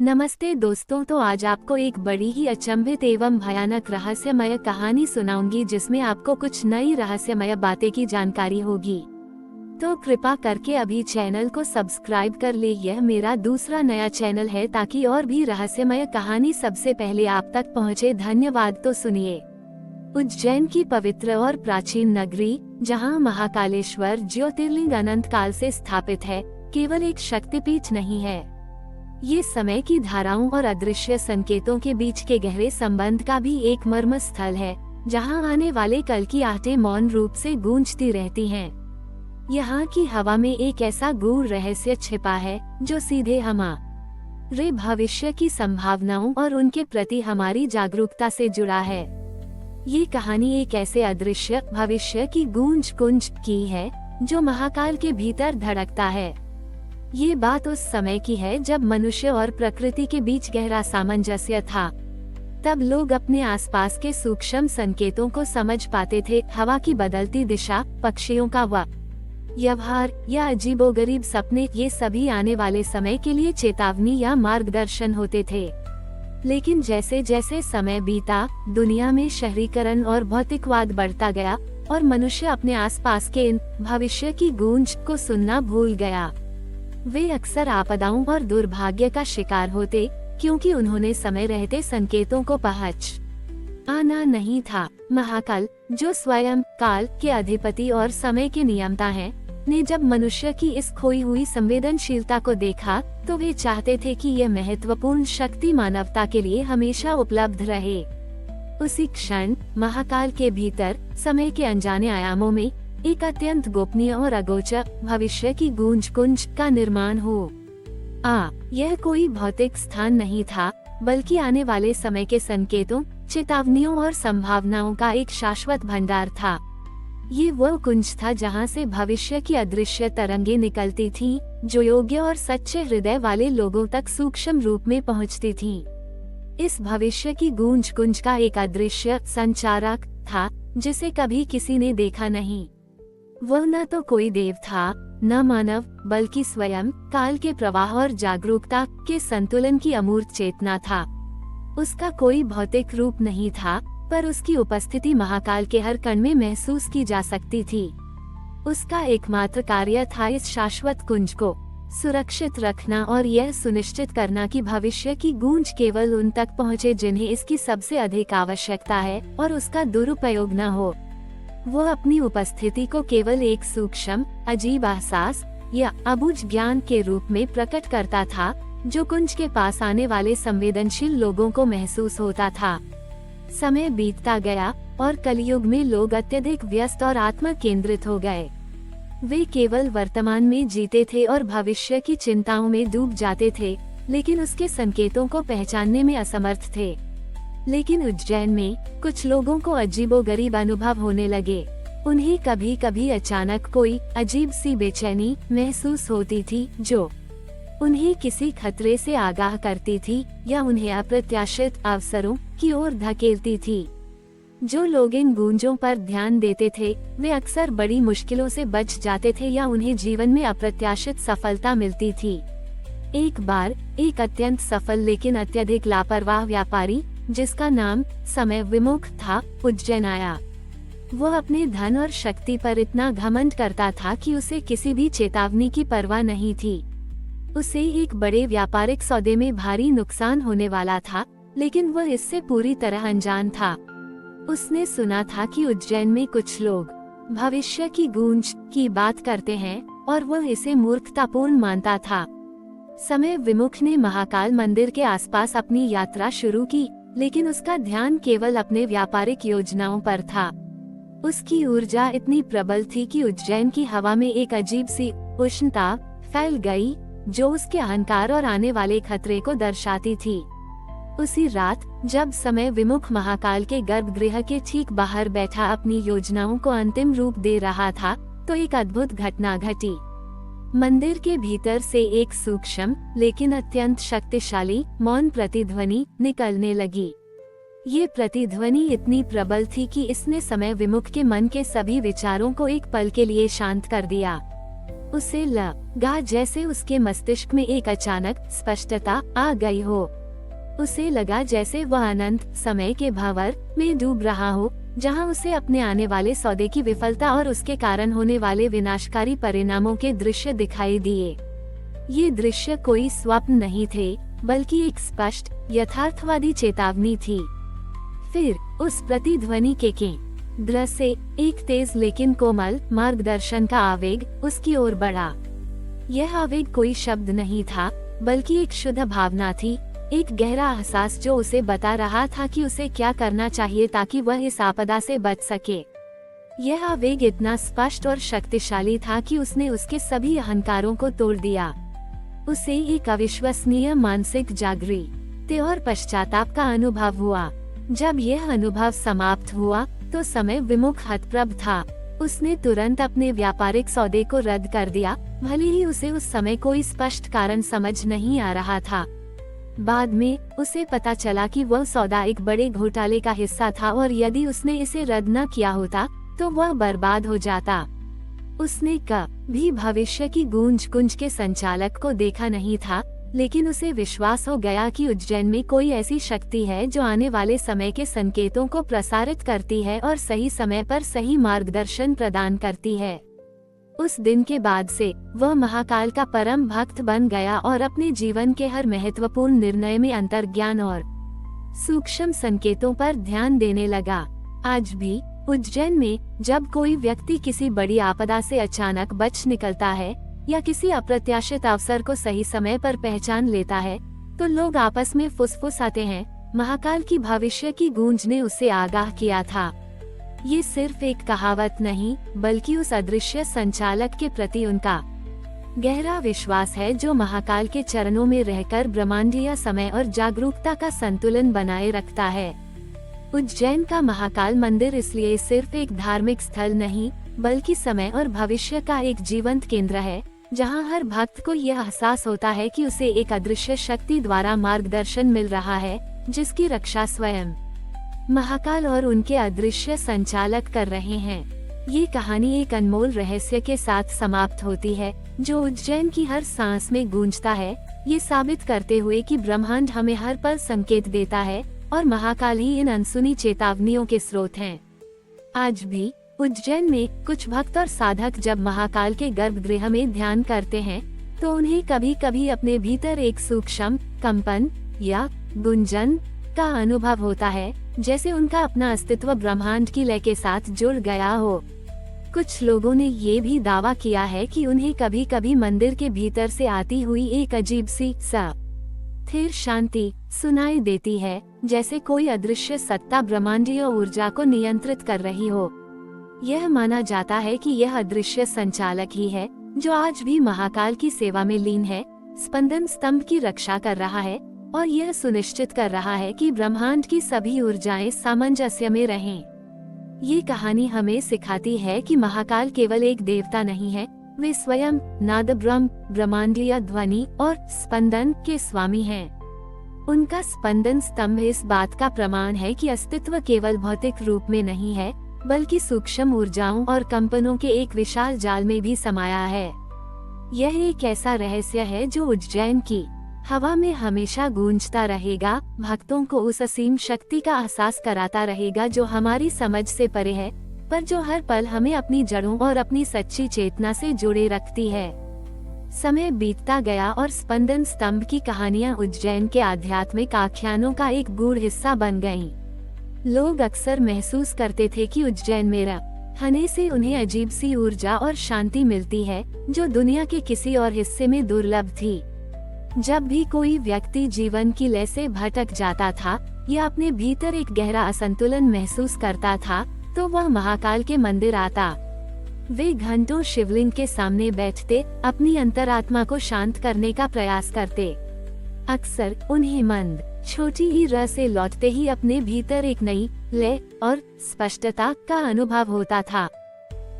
नमस्ते दोस्तों, तो आज आपको एक बड़ी ही अचंभित एवं भयानक रहस्यमय कहानी सुनाऊंगी जिसमें आपको कुछ नई रहस्यमय बातें की जानकारी होगी। तो कृपा करके अभी चैनल को सब्सक्राइब कर ले। यह मेरा दूसरा नया चैनल है ताकि और भी रहस्यमय कहानी सबसे पहले आप तक पहुंचे। धन्यवाद। तो सुनिए। उज्जैन की पवित्र और प्राचीन नगरी, जहां महाकालेश्वर ज्योतिर्लिंग अनंत काल से स्थापित है, केवल एक शक्तिपीठ नहीं है। ये समय की धाराओं और अदृश्य संकेतों के बीच के गहरे संबंध का भी एक मर्म स्थल है, जहां आने वाले कल की आहटें मौन रूप से गूंजती रहती हैं। यहाँ की हवा में एक ऐसा गूढ़ रहस्य छिपा है जो सीधे हमारे भविष्य की संभावनाओं और उनके प्रति हमारी जागरूकता से जुड़ा है। ये कहानी एक ऐसे अदृश्य भविष्य की गूंज कुंज की है जो महाकाल के भीतर धड़कता है। ये बात उस समय की है जब मनुष्य और प्रकृति के बीच गहरा सामंजस्य था। तब लोग अपने आसपास के सूक्ष्म संकेतों को समझ पाते थे। हवा की बदलती दिशा, पक्षियों का व्यवहार या अजीबोगरीब सपने, ये सभी आने वाले समय के लिए चेतावनी या मार्गदर्शन होते थे। लेकिन जैसे जैसे समय बीता, दुनिया में शहरीकरण और भौतिकवाद बढ़ता गया और मनुष्य अपने आसपास के इन भविष्य की गूंज को सुनना भूल गया। वे अक्सर आपदाओं और दुर्भाग्य का शिकार होते, क्योंकि उन्होंने समय रहते संकेतों को पहचाना नहीं था। महाकाल, जो स्वयं काल के अधिपति और समय के नियंता हैं, ने जब मनुष्य की इस खोई हुई संवेदनशीलता को देखा, तो वे चाहते थे कि यह महत्वपूर्ण शक्ति मानवता के लिए हमेशा उपलब्ध रहे। उसी क्षण महाकाल के भीतर समय के अनजाने आयामों में एक अत्यंत गोपनीय और अगोचर भविष्य की गूंज कुंज का निर्माण यह कोई भौतिक स्थान नहीं था, बल्कि आने वाले समय के संकेतों, चेतावनियों और संभावनाओं का एक शाश्वत भंडार था। ये वो कुंज था जहां से भविष्य की अदृश्य तरंगे निकलती थीं, जो योग्य और सच्चे हृदय वाले लोगों तक सूक्ष्म रूप में पहुंचती थीं। इस भविष्य की गूंज कुंज का एक अदृश्य संचारक था जिसे कभी किसी ने देखा नहीं। वह न तो कोई देव था, न मानव, बल्कि स्वयं काल के प्रवाह और जागरूकता के संतुलन की अमूर्त चेतना था। उसका कोई भौतिक रूप नहीं था, पर उसकी उपस्थिति महाकाल के हर कण में महसूस की जा सकती थी। उसका एकमात्र कार्य था इस शाश्वत कुंज को सुरक्षित रखना और यह सुनिश्चित करना कि भविष्य की गूंज केवल उन तक पहुँचे जिन्हें इसकी सबसे अधिक आवश्यकता है और उसका दुरुपयोग न हो। वो अपनी उपस्थिति को केवल एक सूक्ष्म, अजीब एहसास या अबूझ ज्ञान के रूप में प्रकट करता था, जो कुंज के पास आने वाले संवेदनशील लोगों को महसूस होता था। समय बीतता गया और कलयुग में लोग अत्यधिक व्यस्त और आत्म केंद्रित हो गए। वे केवल वर्तमान में जीते थे और भविष्य की चिंताओं में डूब जाते थे, लेकिन उसके संकेतों को पहचानने में असमर्थ थे। लेकिन उज्जैन में कुछ लोगों को अजीबोगरीब अनुभव होने लगे। उन्हें कभी कभी अचानक कोई अजीब सी बेचैनी महसूस होती थी, जो उन्हें किसी खतरे से आगाह करती थी या उन्हें अप्रत्याशित अवसरों की ओर धकेलती थी। जो लोग इन गूंजों पर ध्यान देते थे, वे अक्सर बड़ी मुश्किलों से बच जाते थे या उन्हें जीवन में अप्रत्याशित सफलता मिलती थी। एक बार एक अत्यंत सफल लेकिन अत्यधिक लापरवाह व्यापारी, जिसका नाम समय विमुख था, उज्जैन आया। वह अपने धन और शक्ति पर इतना घमंड करता था कि उसे किसी भी चेतावनी की परवाह नहीं थी। उसे एक बड़े व्यापारिक सौदे में भारी नुकसान होने वाला था, लेकिन वह इससे पूरी तरह अनजान था। उसने सुना था कि उज्जैन में कुछ लोग भविष्य की गूंज की बात करते हैं और वह इसे मूर्खतापूर्ण मानता था। समय विमुख ने महाकाल मंदिर के आसपास अपनी यात्रा शुरू की, लेकिन उसका ध्यान केवल अपने व्यापारिक योजनाओं पर था। उसकी ऊर्जा इतनी प्रबल थी कि उज्जैन की हवा में एक अजीब सी उष्णता फैल गई, जो उसके अहंकार और आने वाले खतरे को दर्शाती थी। उसी रात, जब समय विमुख महाकाल के गर्भगृह के ठीक बाहर बैठा अपनी योजनाओं को अंतिम रूप दे रहा था, तो एक अद्भुत घटना घटी। मंदिर के भीतर से एक सूक्ष्म लेकिन अत्यंत शक्तिशाली मौन प्रतिध्वनि निकलने लगी। ये प्रतिध्वनि इतनी प्रबल थी कि इसने समय विमुख के मन के सभी विचारों को एक पल के लिए शांत कर दिया। उसे लगा जैसे उसके मस्तिष्क में एक अचानक स्पष्टता आ गई हो। उसे लगा जैसे वह अनंत समय के भंवर में डूब रहा हो, जहां उसे अपने आने वाले सौदे की विफलता और उसके कारण होने वाले विनाशकारी परिणामों के दृश्य दिखाई दिए। ये दृश्य कोई स्वप्न नहीं थे, बल्कि एक स्पष्ट यथार्थवादी चेतावनी थी। फिर उस प्रतिध्वनि के केंद्र से एक तेज लेकिन कोमल मार्गदर्शन का आवेग उसकी ओर बढ़ा। यह आवेग कोई शब्द नहीं था, बल्कि एक शुद्ध भावना थी, एक गहरा एहसास जो उसे बता रहा था कि उसे क्या करना चाहिए ताकि वह इस आपदा से बच सके। यह आवेग इतना स्पष्ट और शक्तिशाली था कि उसने उसके सभी अहंकारों को तोड़ दिया। उसे एक अविश्वसनीय मानसिक जागृति और पश्चाताप का अनुभव हुआ। जब यह अनुभव समाप्त हुआ तो समय विमुख हतप्रभ था। उसने तुरंत अपने व्यापारिक सौदे को रद्द कर दिया, भले ही उसे उस समय कोई स्पष्ट कारण समझ नहीं आ रहा था। बाद में उसे पता चला कि वह सौदा एक बड़े घोटाले का हिस्सा था और यदि उसने इसे रद्द न किया होता तो वह बर्बाद हो जाता। उसने कभी भविष्य की गूंज कुंज के संचालक को देखा नहीं था, लेकिन उसे विश्वास हो गया कि उज्जैन में कोई ऐसी शक्ति है जो आने वाले समय के संकेतों को प्रसारित करती है और सही समय पर सही मार्गदर्शन प्रदान करती है। उस दिन के बाद से वह महाकाल का परम भक्त बन गया और अपने जीवन के हर महत्वपूर्ण निर्णय में अंतर्ज्ञान और सूक्ष्म संकेतों पर ध्यान देने लगा। आज भी उज्जैन में जब कोई व्यक्ति किसी बड़ी आपदा से अचानक बच निकलता है या किसी अप्रत्याशित अवसर को सही समय पर पहचान लेता है, तो लोग आपस में फुसफुसाते हैं, महाकाल की भविष्य की गूंज ने उसे आगाह किया था। ये सिर्फ एक कहावत नहीं, बल्कि उस अदृश्य संचालक के प्रति उनका गहरा विश्वास है जो महाकाल के चरणों में रहकर ब्रह्मांडीय समय और जागरूकता का संतुलन बनाए रखता है। उज्जैन का महाकाल मंदिर इसलिए सिर्फ एक धार्मिक स्थल नहीं, बल्कि समय और भविष्य का एक जीवंत केंद्र है, जहां हर भक्त को यह एहसास होता है कि उसे एक अदृश्य शक्ति द्वारा मार्गदर्शन मिल रहा है, जिसकी रक्षा स्वयं महाकाल और उनके अदृश्य संचालक कर रहे हैं। ये कहानी एक अनमोल रहस्य के साथ समाप्त होती है, जो उज्जैन की हर सांस में गूंजता है, ये साबित करते हुए कि ब्रह्मांड हमें हर पल संकेत देता है और महाकाल ही इन अनसुनी चेतावनियों के स्रोत हैं। आज भी उज्जैन में कुछ भक्त और साधक जब महाकाल के गर्भगृह में ध्यान करते हैं, तो उन्हें कभी कभी अपने भीतर एक सूक्ष्म कंपन या गुंजन का अनुभव होता है, जैसे उनका अपना अस्तित्व ब्रह्मांड की लय के साथ जुड़ गया हो। कुछ लोगों ने ये भी दावा किया है कि उन्हें कभी कभी मंदिर के भीतर से आती हुई एक अजीब सी स्थिर शांति सुनाई देती है, जैसे कोई अदृश्य सत्ता ब्रह्मांडीय ऊर्जा को नियंत्रित कर रही हो। यह माना जाता है कि यह अदृश्य संचालक ही है जो आज भी महाकाल की सेवा में लीन है, स्पंदन स्तंभ की रक्षा कर रहा है और यह सुनिश्चित कर रहा है कि ब्रह्मांड की सभी ऊर्जाएं सामंजस्य में रहें। ये कहानी हमें सिखाती है कि महाकाल केवल एक देवता नहीं है, वे स्वयं नाद ब्रह्म, ब्रह्मांडीय ध्वनि और स्पंदन के स्वामी हैं। उनका स्पंदन स्तंभ इस बात का प्रमाण है कि अस्तित्व केवल भौतिक रूप में नहीं है, बल्कि सूक्ष्म ऊर्जाओं और कंपनों के एक विशाल जाल में भी समाया है। यह एक ऐसा रहस्य है जो उज्जैन की हवा में हमेशा गूंजता रहेगा, भक्तों को उस असीम शक्ति का एहसास कराता रहेगा जो हमारी समझ से परे है, पर जो हर पल हमें अपनी जड़ों और अपनी सच्ची चेतना से जुड़े रखती है। समय बीतता गया और स्पंदन स्तंभ की कहानियां उज्जैन के आध्यात्मिक आख्यानों का एक गूढ़ हिस्सा बन गईं। लोग अक्सर महसूस करते थे कि उज्जैन में रहने से उन्हें अजीब सी ऊर्जा और शांति मिलती है, जो दुनिया के किसी और हिस्से में दुर्लभ थी। जब भी कोई व्यक्ति जीवन की लय से भटक जाता था या अपने भीतर एक गहरा असंतुलन महसूस करता था, तो वह महाकाल के मंदिर आता। वे घंटों शिवलिंग के सामने बैठते, अपनी अंतरात्मा को शांत करने का प्रयास करते। अक्सर उन्हें मंद छोटी ही रह से लौटते ही अपने भीतर एक नई लय और स्पष्टता का अनुभव होता था।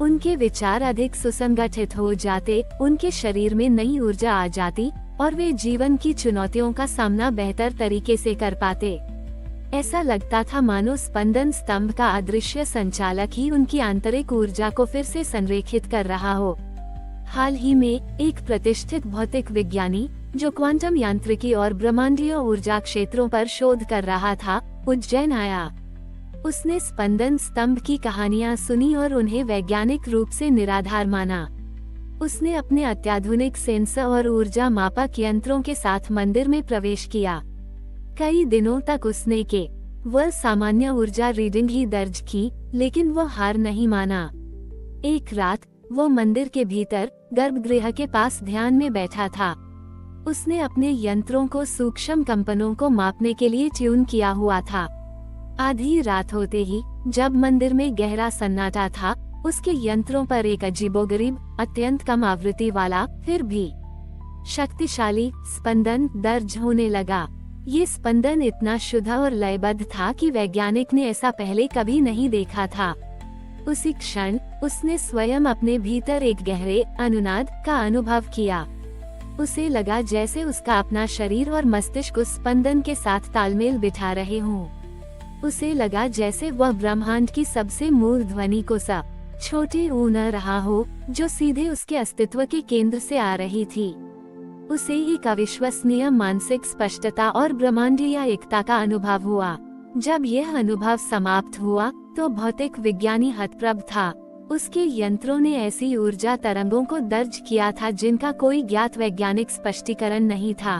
उनके विचार अधिक सुसंगठित हो जाते, उनके शरीर में नई ऊर्जा आ जाती और वे जीवन की चुनौतियों का सामना बेहतर तरीके से कर पाते। ऐसा लगता था मानो स्पंदन स्तंभ का अदृश्य संचालक ही उनकी आंतरिक ऊर्जा को फिर से संरेखित कर रहा हो। हाल ही में एक प्रतिष्ठित भौतिक विज्ञानी जो क्वांटम यांत्रिकी और ब्रह्मांडीय ऊर्जा क्षेत्रों पर शोध कर रहा था, उज्जैन आया। उसने स्पंदन स्तंभ की कहानियां सुनी और उन्हें वैज्ञानिक रूप से निराधार माना। उसने अपने अत्याधुनिक सेंसर और ऊर्जा मापक यंत्रों के साथ मंदिर में प्रवेश किया। कई दिनों तक उसने वह सामान्य ऊर्जा रीडिंग ही दर्ज की, लेकिन वह हार नहीं माना। एक रात वो मंदिर के भीतर गर्भगृह के पास ध्यान में बैठा था। उसने अपने यंत्रों को सूक्ष्म कंपनों को मापने के लिए ट्यून किया हुआ था। आधी रात होते ही जब मंदिर में गहरा सन्नाटा था, उसके यंत्रों पर एक अजीबोगरीब, अत्यंत कम आवृत्ति वाला, फिर भी शक्तिशाली स्पंदन दर्ज होने लगा। ये स्पंदन इतना शुद्ध और लयबद्ध था कि वैज्ञानिक ने ऐसा पहले कभी नहीं देखा था। उसी क्षण उसने स्वयं अपने भीतर एक गहरे अनुनाद का अनुभव किया। उसे लगा जैसे उसका अपना शरीर और मस्तिष्क उस स्पंदन के साथ तालमेल बिठा रहे हों। उसे लगा जैसे वह ब्रह्मांड की सबसे मूल ध्वनि को छोटे न रहा हो, जो सीधे उसके अस्तित्व के केंद्र से आ रही थी। उसे एक अविश्वसनीय मानसिक स्पष्टता और ब्रह्मांडीय एकता का अनुभव हुआ। जब यह अनुभव समाप्त हुआ तो भौतिक विज्ञानी हतप्रभ था। उसके यंत्रों ने ऐसी ऊर्जा तरंगों को दर्ज किया था जिनका कोई ज्ञात वैज्ञानिक स्पष्टीकरण नहीं था।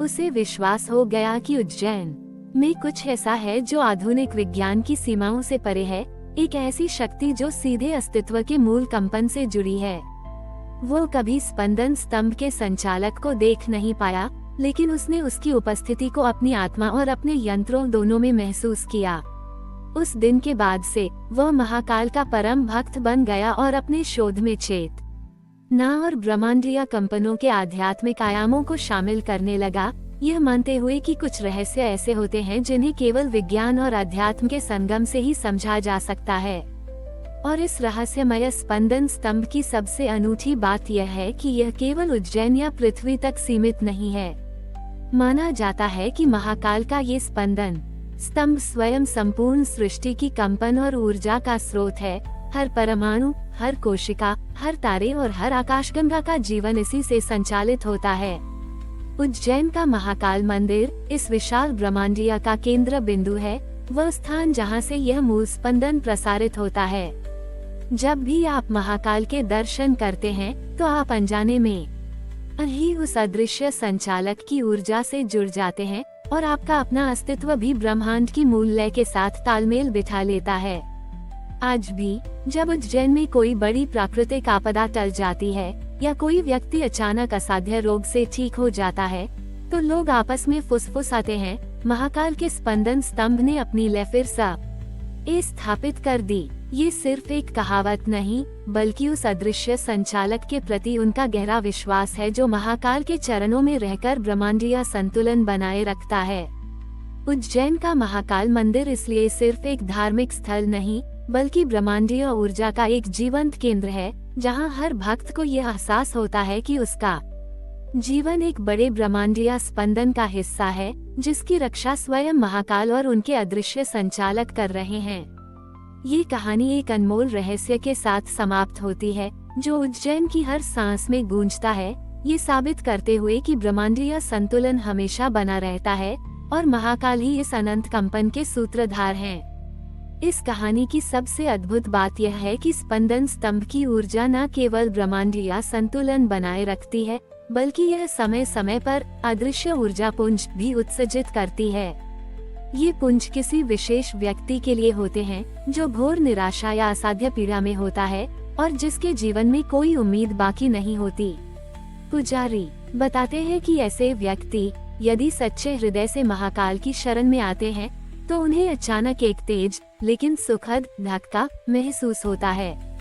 उसे विश्वास हो गया कि उज्जैन में कुछ ऐसा है जो आधुनिक विज्ञान की सीमाओं से परे है, एक ऐसी शक्ति जो सीधे अस्तित्व के मूल कंपन से जुड़ी है। वो कभी स्पंदन स्तंभ के संचालक को देख नहीं पाया, लेकिन उसने उसकी उपस्थिति को अपनी आत्मा और अपने यंत्रों दोनों में महसूस किया। उस दिन के बाद से वह महाकाल का परम भक्त बन गया और अपने शोध में चेतना और ब्रह्मांडीय कंपनों के आध्यात्मिक आयामों को शामिल करने लगा, यह मानते हुए कि कुछ रहस्य ऐसे होते हैं जिन्हें केवल विज्ञान और अध्यात्म के संगम से ही समझा जा सकता है। और इस रहस्यमय स्पंदन स्तंभ की सबसे अनूठी बात यह है कि यह केवल उज्जैन या पृथ्वी तक सीमित नहीं है। माना जाता है कि महाकाल का ये स्पंदन स्तंभ स्वयं संपूर्ण सृष्टि की कंपन और ऊर्जा का स्रोत है। हर परमाणु, हर कोशिका, हर तारे और हर आकाशगंगा का जीवन इसी से संचालित होता है। उज्जैन का महाकाल मंदिर इस विशाल ब्रह्मांडीय का केंद्र बिंदु है, वह स्थान जहां से यह मूल स्पंदन प्रसारित होता है। जब भी आप महाकाल के दर्शन करते हैं तो आप अनजाने में ही उस अदृश्य संचालक की ऊर्जा से जुड़ जाते हैं और आपका अपना अस्तित्व भी ब्रह्मांड की मूल लय के साथ तालमेल बिठा लेता है। आज भी जब उज्जैन में कोई बड़ी प्राकृतिक आपदा टल जाती है या कोई व्यक्ति अचानक असाध्य रोग से ठीक हो जाता है, तो लोग आपस में फुसफुसाते हैं, महाकाल के स्पंदन स्तंभ ने अपनी लय फिर से स्थापित कर दी। ये सिर्फ एक कहावत नहीं, बल्कि उस अदृश्य संचालक के प्रति उनका गहरा विश्वास है जो महाकाल के चरणों में रहकर ब्रह्मांडीय संतुलन बनाए रखता है। उज्जैन का महाकाल मंदिर इसलिए सिर्फ एक धार्मिक स्थल नहीं, बल्कि ब्रह्मांडीय ऊर्जा का एक जीवंत केंद्र है, जहां हर भक्त को यह एहसास होता है कि उसका जीवन एक बड़े ब्रह्मांडीय स्पंदन का हिस्सा है, जिसकी रक्षा स्वयं महाकाल और उनके अदृश्य संचालक कर रहे हैं। ये कहानी एक अनमोल रहस्य के साथ समाप्त होती है, जो उज्जैन की हर सांस में गूंजता है, ये साबित करते हुए कि ब्रह्मांडीय संतुलन हमेशा बना रहता है और महाकाल ही इस अनंत कंपन के सूत्रधार हैं। इस कहानी की सबसे अद्भुत बात यह है कि स्पंदन स्तंभ की ऊर्जा न केवल ब्रह्मांडीय संतुलन बनाए रखती है, बल्कि यह समय समय पर अदृश्य ऊर्जा पुंज भी उत्सर्जित करती है। ये पुंज किसी विशेष व्यक्ति के लिए होते हैं जो घोर निराशा या असाध्य पीड़ा में होता है और जिसके जीवन में कोई उम्मीद बाकी नहीं होती। पुजारी बताते हैं कि ऐसे व्यक्ति यदि सच्चे हृदय से महाकाल की शरण में आते हैं तो उन्हें अचानक एक तेज लेकिन सुखद धक्का महसूस होता है।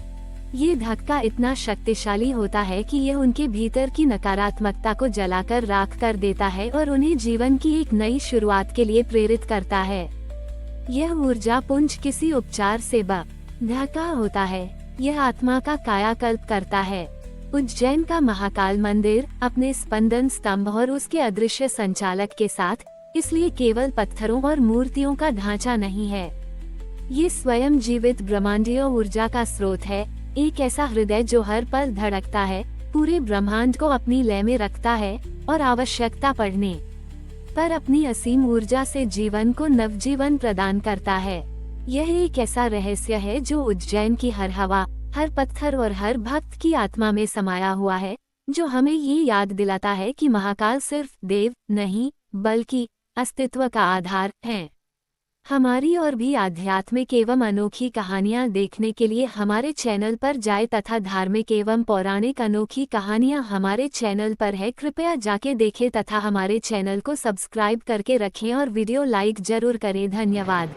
ये धक्का इतना शक्तिशाली होता है कि यह उनके भीतर की नकारात्मकता को जलाकर राख कर देता है और उन्हें जीवन की एक नई शुरुआत के लिए प्रेरित करता है। यह ऊर्जा पुंज किसी उपचार से ढका होता है, यह आत्मा का कायाकल्प करता है। उज्जैन का महाकाल मंदिर अपने स्पंदन स्तंभ और उसके अदृश्य संचालक के साथ इसलिए केवल पत्थरों और मूर्तियों का ढांचा नहीं है, ये स्वयं जीवित ब्रह्मांडीय ऊर्जा का स्रोत है, एक ऐसा हृदय जो हर पल धड़कता है, पूरे ब्रह्मांड को अपनी लय में रखता है और आवश्यकता पड़ने पर अपनी असीम ऊर्जा से जीवन को नवजीवन प्रदान करता है। यह एक ऐसा रहस्य है जो उज्जैन की हर हवा, हर पत्थर और हर भक्त की आत्मा में समाया हुआ है, जो हमें ये याद दिलाता है कि महाकाल सिर्फ देव नहीं, बल्कि अस्तित्व का आधार है। हमारी और भी आध्यात्मिक एवं अनोखी कहानियाँ देखने के लिए हमारे चैनल पर जाएं तथा धार्मिक एवं पौराणिक अनोखी कहानियाँ हमारे चैनल पर है, कृपया जाके देखें तथा हमारे चैनल को सब्सक्राइब करके रखें और वीडियो लाइक जरूर करें। धन्यवाद।